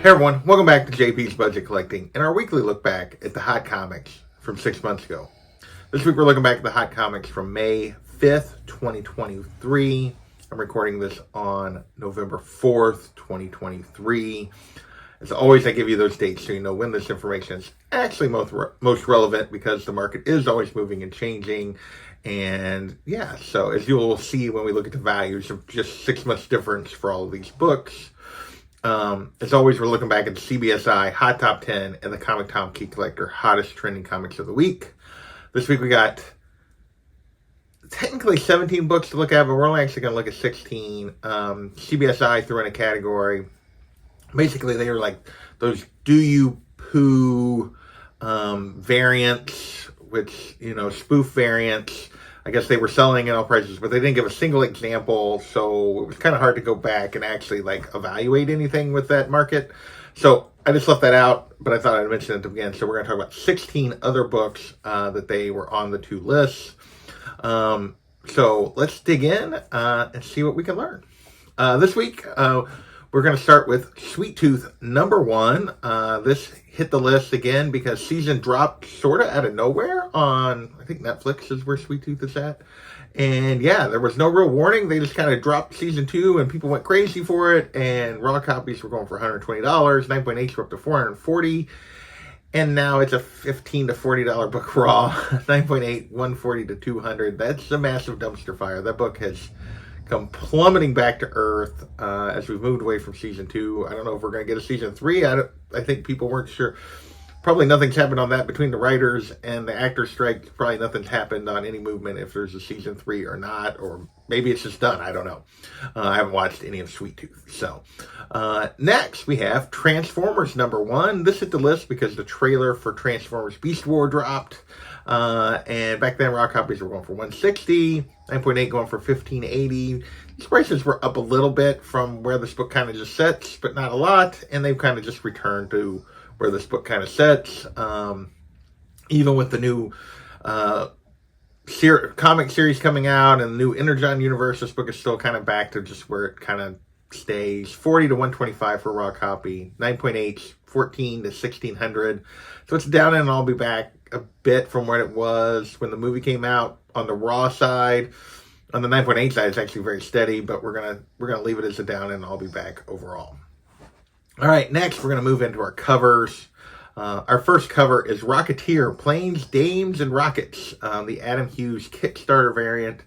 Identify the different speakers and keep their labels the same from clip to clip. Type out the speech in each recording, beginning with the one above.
Speaker 1: Hey everyone, welcome back to JP's Budget Collecting and our weekly look back at the hot comics from 6 months ago. This week we're looking back at the hot comics from May 5th, 2023. I'm recording this on November 4th, 2023. As always, I give you those dates so you know when this information is actually most relevant, because the market is always moving and changing. And yeah, so as you will see when we look at the values of just 6 months difference for all of these books. As always, we're looking back at the CBSI Hot Top 10 and the Comic Tom Key Collector Hottest Trending Comics of the Week. This week we got technically 17 books to look at, but we're only actually going to look at 16. CBSI threw in a category. Basically, they were like those do you poo variants, which, spoof variants. I guess they were selling at all prices, but they didn't give a single example, so it was kind of hard to go back and actually evaluate anything with that market. So I just left that out, but I thought I'd mention it again. So we're going to talk about 16 other books that they were on the two lists. So let's dig in and see what we can learn. This week, we're going to start with Sweet Tooth #1. This hit the list again because season dropped sort of out of nowhere on, I think Netflix is where Sweet Tooth is at. And yeah, there was no real warning. They just kind of dropped season 2 and people went crazy for it. And raw copies were going for $120. 9.8s were up to $440. And now it's a $15 to $40 book raw. 9.8, $140 to $200. That's a massive dumpster fire. That book has come plummeting back to earth as we've moved away from season 2. I don't know if we're going to get a season 3. I think people weren't sure. Probably nothing's happened on that between the writers and the actors strike. Probably nothing's happened on any movement if there's a season 3 or not, or maybe it's just done. I don't know. I haven't watched any of Sweet Tooth. So next we have Transformers #1. This hit the list because the trailer for Transformers Beast War dropped. And back then raw copies were going for $160, 9.8 going for $15.80. These prices were up a little bit from where this book kind of just sits, but not a lot. And they've kind of just returned to where this book kind of sits. Even with the new comic series coming out and the new Energon universe, this book is still kind of back to just where it kind of stays. $40 to $125 for a raw copy. 9.8, $14 to $1,600. So it's down, and I'll be back a bit from what it was when the movie came out on the raw side. On the 9.8 side, it's actually very steady, but we're gonna leave it as a down, and I'll be back overall. All right, next we're gonna move into our covers. Our first cover is Rocketeer: Planes, Dames, and Rockets, the Adam Hughes Kickstarter variant.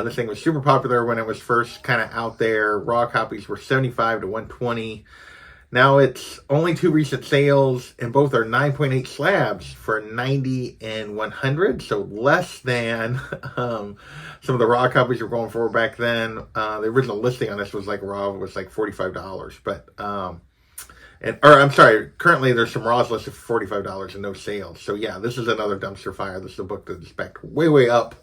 Speaker 1: This thing was super popular when it was first kind of out there. Raw copies were $75 to $120. Now it's only 2 recent sales, and both are 9.8 slabs for $90 and $100, so less than some of the raw copies were going for back then. The original listing on this was raw was $45, but currently there's some raws listed for $45 and no sales. So yeah, this is another dumpster fire. This is a book that's backed way up.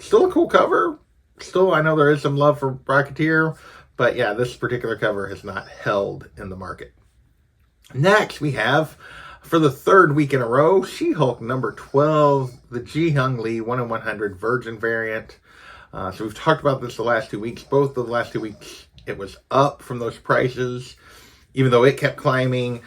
Speaker 1: Still a cool cover. Still, I know there is some love for Rocketeer. But yeah, this particular cover has not held in the market. Next, we have, for the 3rd week in a row, She-Hulk #12, the Ji-Hung Lee 1/100 Virgin variant. So we've talked about this the last 2 weeks. Both of the last 2 weeks, it was up from those prices, even though it kept climbing.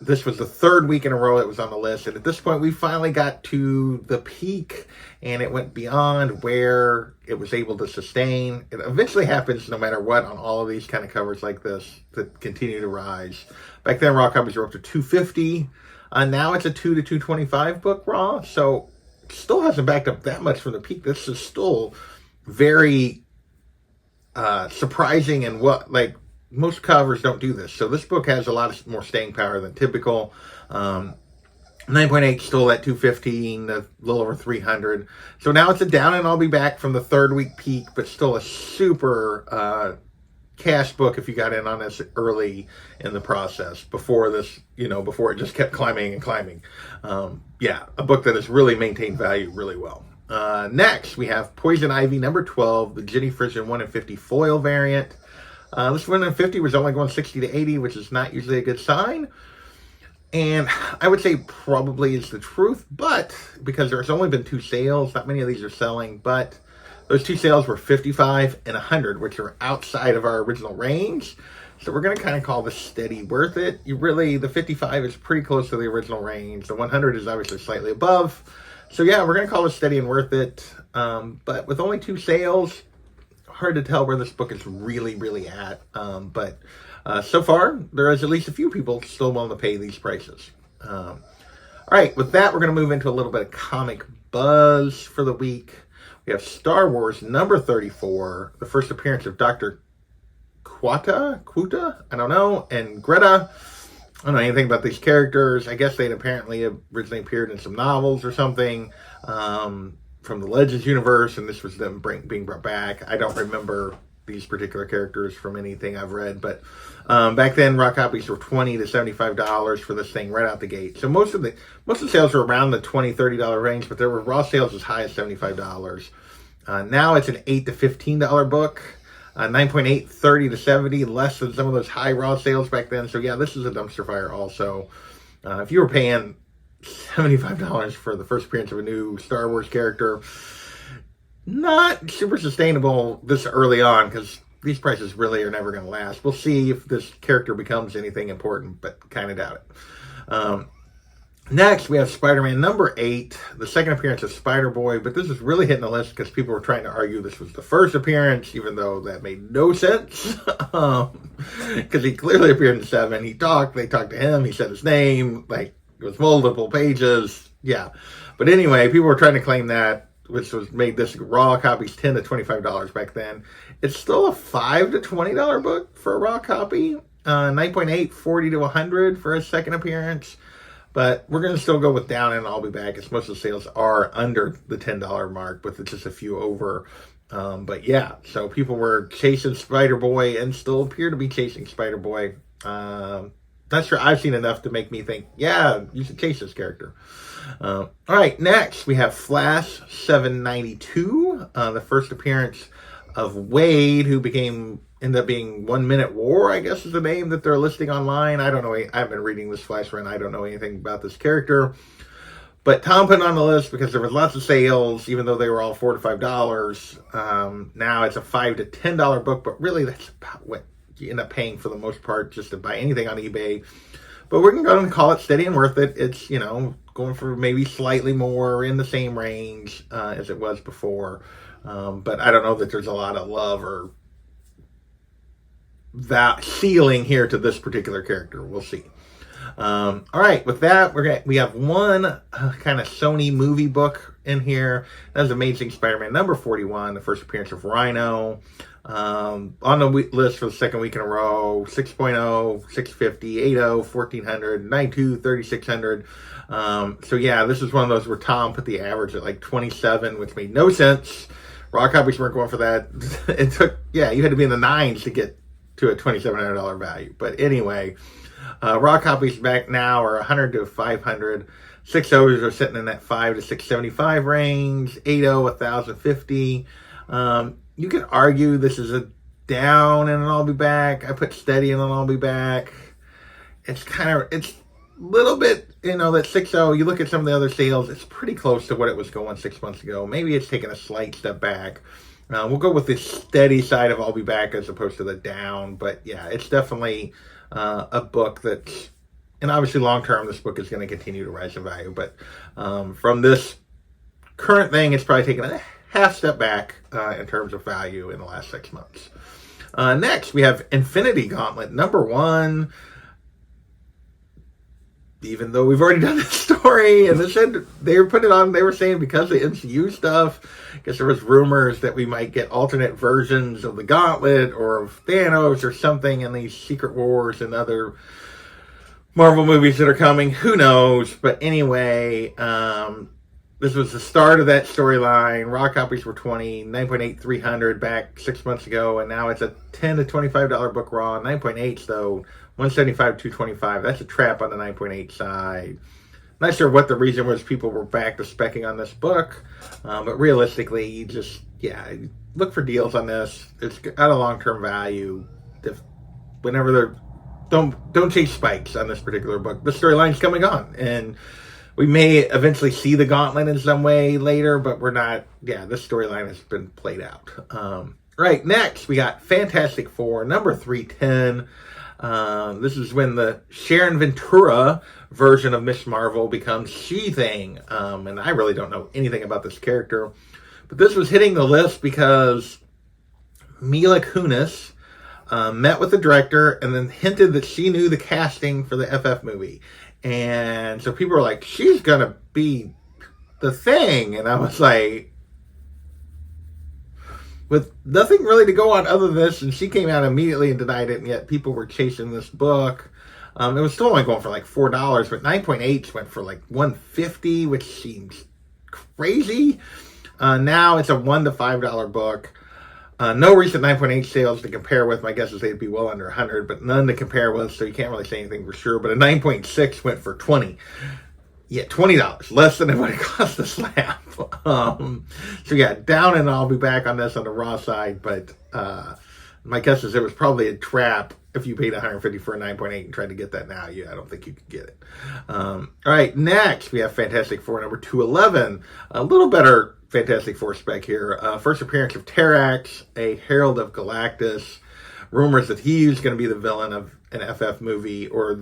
Speaker 1: This was the 3rd week in a row it was on the list. And at this point, we finally got to the peak, and it went beyond where it was able to sustain. It eventually happens no matter what on all of these kind of covers like this that continue to rise. Back then, raw copies were up to $250. Now it's a $2 to $225 book raw. So it still hasn't backed up that much from the peak. This is still very surprising, and most covers don't do this. So this book has a lot more staying power than typical. 9.8 still at $215, a little over $300. So now it's a down, and I'll be back from the 3rd week peak, but still a super cash book if you got in on this early in the process before this, before it just kept climbing and climbing. Yeah, a book that has really maintained value really well. Next, we have Poison Ivy #12, the Jenny Frison 1/50 foil variant. This 1/50 was only going 60 to 80, which is not usually a good sign. And I would say probably is the truth, but because there's only been 2 sales, not many of these are selling, but Those two sales were $55 and $100, which are outside of our original range. So we're going to kind of call this steady worth it. The 55 is pretty close to the original range. The 100 is obviously slightly above. So yeah, we're going to call it steady and worth it. But with only 2 sales, hard to tell where this book is really at. But so far, there is at least a few people still willing to pay these prices. All right, with that, we're going to move into a little bit of comic buzz for the week. We have Star Wars number 34, the first appearance of Dr. Quata, I don't know, and Greta. I don't know anything about these characters. I guess they'd apparently originally appeared in some novels or something from the Legends universe, and this was them being brought back. I don't remember these particular characters from anything I've read, but back then raw copies were $20 to $75 for this thing right out the gate. So most of the sales were around the $20-$30 range, but there were raw sales as high as $75. Now it's an $8 to $15 book. 9.8, 30 to 70, less than some of those high raw sales back then. So yeah, this is a dumpster fire also. If you were paying $75 for the first appearance of a new Star Wars character, not super sustainable this early on, because these prices really are never going to last. We'll see if this character becomes anything important, but kind of doubt it. Next, we have Spider-Man number 8, the second appearance of Spider-Boy, but this is really hitting the list because people were trying to argue this was the first appearance, even though that made no sense, because he clearly appeared in 7. They talked to him, he said his name, like, it was multiple pages, yeah. But anyway, people were trying to claim that, which made this raw copies $10 to $25 back then. It's still a $5 to $20 book for a raw copy, 9.8, 40 to 100 for a second appearance. But we're going to still go with down, and I'll be back, as most of the sales are under the $10 mark, with just a few over. But yeah, so people were chasing Spider-Boy and still appear to be chasing Spider-Boy. Not sure I've seen enough to make me think, yeah, you should chase this character. All right, next we have Flash 792, the first appearance of Wade, who ended up being 1 Minute War, I guess is the name that they're listing online. I don't know. I haven't been reading this Flash run. I don't know anything about this character. But Tom put it on the list because there was lots of sales, even though they were all $4 to $5. Now it's a $5 to $10 book, but really that's about what you end up paying for the most part just to buy anything on eBay. But we're going to go and call it steady and worth it. It's, going for maybe slightly more in the same range as it was before. But I don't know that there's a lot of love or that ceiling here to this particular character. We'll see. All right, with that, we have one kind of Sony movie book in here. That's Amazing Spider-Man number 41, the first appearance of Rhino. On the list for the second week in a row, 6.0, 650, 80, 1400, 92, 3600. So yeah, this is one of those where Tom put the average at like 27, which made no sense. Raw copies weren't going for that. It took, you had to be in the 9s to get to a $2,700 value. But anyway, raw copies back now are 100 to 500. 6.0s are sitting in that 5 to 675 range. 8.0, 1,050. You can argue this is a down and I'll be back. I put steady and I'll be back. It's a little bit, that 6.0, you look at some of the other sales, it's pretty close to what it was going 6 months ago. Maybe it's taken a slight step back. We'll go with the steady side of I'll be back as opposed to the down. But yeah, it's definitely a book that's, and obviously long term, this book is going to continue to rise in value. But from this current thing, it's probably taken a half step back in terms of value in the last 6 months. Next, we have Infinity Gauntlet number 1. Even though we've already done this story, and they were putting it on, they were saying because of the MCU stuff, because there was rumors that we might get alternate versions of the Gauntlet or of Thanos or something in these Secret Wars and other Marvel movies that are coming. Who knows? But anyway, this was the start of that storyline. Raw copies were 20, 9.8, 300 back 6 months ago, and now it's a $10 to $25 book raw. 9.8 though, 175, 225. That's a trap on the 9.8 side. Not sure what the reason was people were back to specking on this book, but realistically, you just, look for deals on this. It's got a long-term value. Don't chase spikes on this particular book. The storyline's coming on, and we may eventually see the Gauntlet in some way later, but we're not. Yeah, this storyline has been played out. Right, next we got Fantastic Four number 310. This is when the Sharon Ventura version of Miss Marvel becomes She-Thing. And I really don't know anything about this character. But this was hitting the list because Mila Kunis met with the director and then hinted that she knew the casting for the FF movie. And so people were like, she's going to be the Thing. And I was like, with nothing really to go on other than this, and she came out immediately and denied it, and yet people were chasing this book. It was still only going for like $4, but 9.8 went for like $150, which seems crazy. Now it's a $1 to $5 book. No recent 9.8 sales to compare with. My guess is they'd be well under 100, but none to compare with, so you can't really say anything for sure. But a 9.6 went for $20. Yeah, $20, less than what it cost to slap. So yeah, down, and I'll be back on this on the raw side, but my guess is it was probably a trap if you paid $150 for a 9.8 and tried to get that now. Yeah, I don't think you could get it. All right, next we have Fantastic Four number 211. A little better Fantastic Four spec here. First appearance of Terrax, a Herald of Galactus. Rumors that he's going to be the villain of an FF movie, or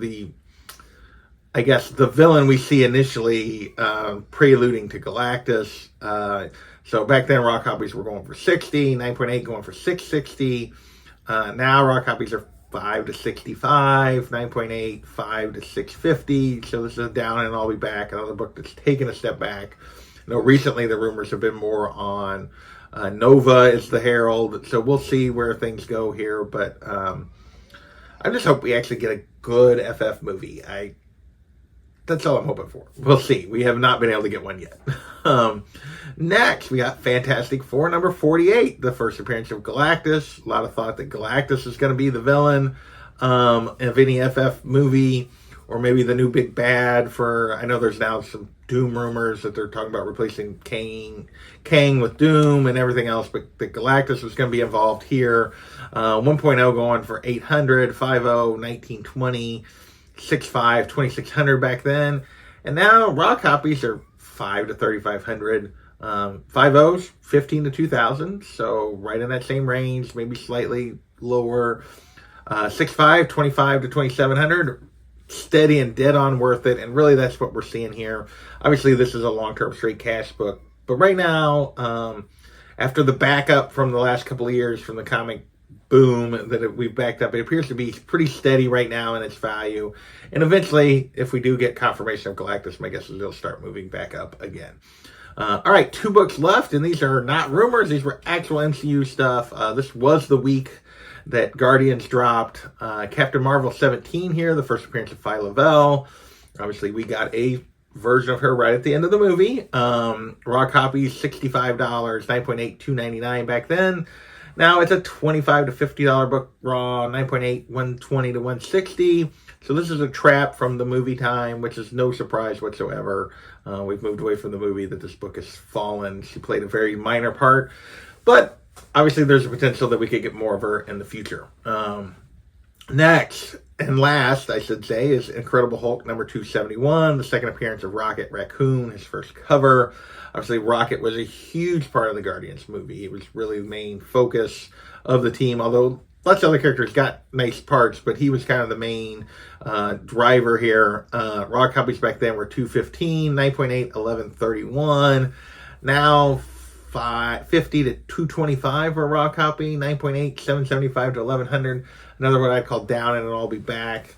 Speaker 1: I guess the villain we see initially preluding to Galactus. So back then, raw copies were going for $60, 9.8 going for $660. Now raw copies are $5 to $65, 9.8, $5 to $650. So this is a down, and I'll be back. Another book that's taken a step back. You know, recently the rumors have been more on Nova is the Herald. So we'll see where things go here. But I just hope we actually get a good FF movie. That's all I'm hoping for. We'll see. We have not been able to get one yet. Next, we got Fantastic Four number 48, the first appearance of Galactus. A lot of thought that Galactus is going to be the villain of any FF movie, or maybe the new big bad for, I know there's now some Doom rumors that they're talking about replacing Kang with Doom and everything else, but the Galactus was going to be involved here. 1.0 going for $800, 5.0, 1920. 6.5, 2,600 back then, and now raw copies are $5 to $3,500. 5.0s, 15 to 2,000, so right in that same range, maybe slightly lower. 6.5, 25 to 2,700, steady and dead on worth it, and really that's what we're seeing here. Obviously, this is a long-term straight cash book, but right now, after the backup from the last couple of years from the comic boom that we've backed up, it appears to be pretty steady right now in its value. And eventually, if we do get confirmation of Galactus, my guess is it'll start moving back up again. All right, 2 books left, and these are not rumors. These were actual MCU stuff. This was the week that Guardians dropped. Captain Marvel 17 here, the first appearance of Phi Lavelle. Obviously, we got a version of her right at the end of the movie. Raw copies, $65, 9.8, $299 back then. Now it's a $25 to $50 book raw, 9.8, 120 to 160. So this is a trap from the movie time, which is no surprise whatsoever. We've moved away from the movie that this book has fallen. She played a very minor part, but obviously there's a potential that we could get more of her in the future. Next and last, I should say, is Incredible Hulk number 271, the second appearance of Rocket Raccoon, his first cover. Obviously, Rocket was a huge part of the Guardians movie. It was really the main focus of the team, although lots of other characters got nice parts, but he was kind of the main driver here. Raw copies back then were $215, 9.8, 1131. Now, 550 to 225 for a raw copy, 9.8, 775 to 1100. Another one I'd call down, and it'll all be back.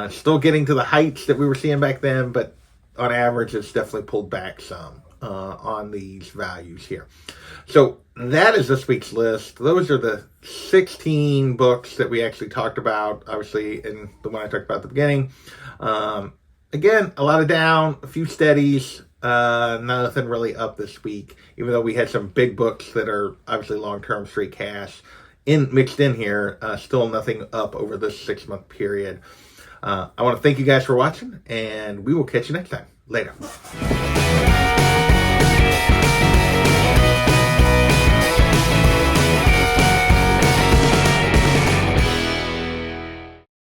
Speaker 1: Still getting to the heights that we were seeing back then, but on average, it's definitely pulled back some on these values here. So that is this week's list. Those are the 16 books that we actually talked about, obviously, in the one I talked about at the beginning. Again, a lot of down, a few steadies, nothing really up this week, even though we had some big books that are obviously long-term straight cash mixed in here. Still nothing up over this 6-month period. I want to thank you guys for watching, and we will catch you next time. Later.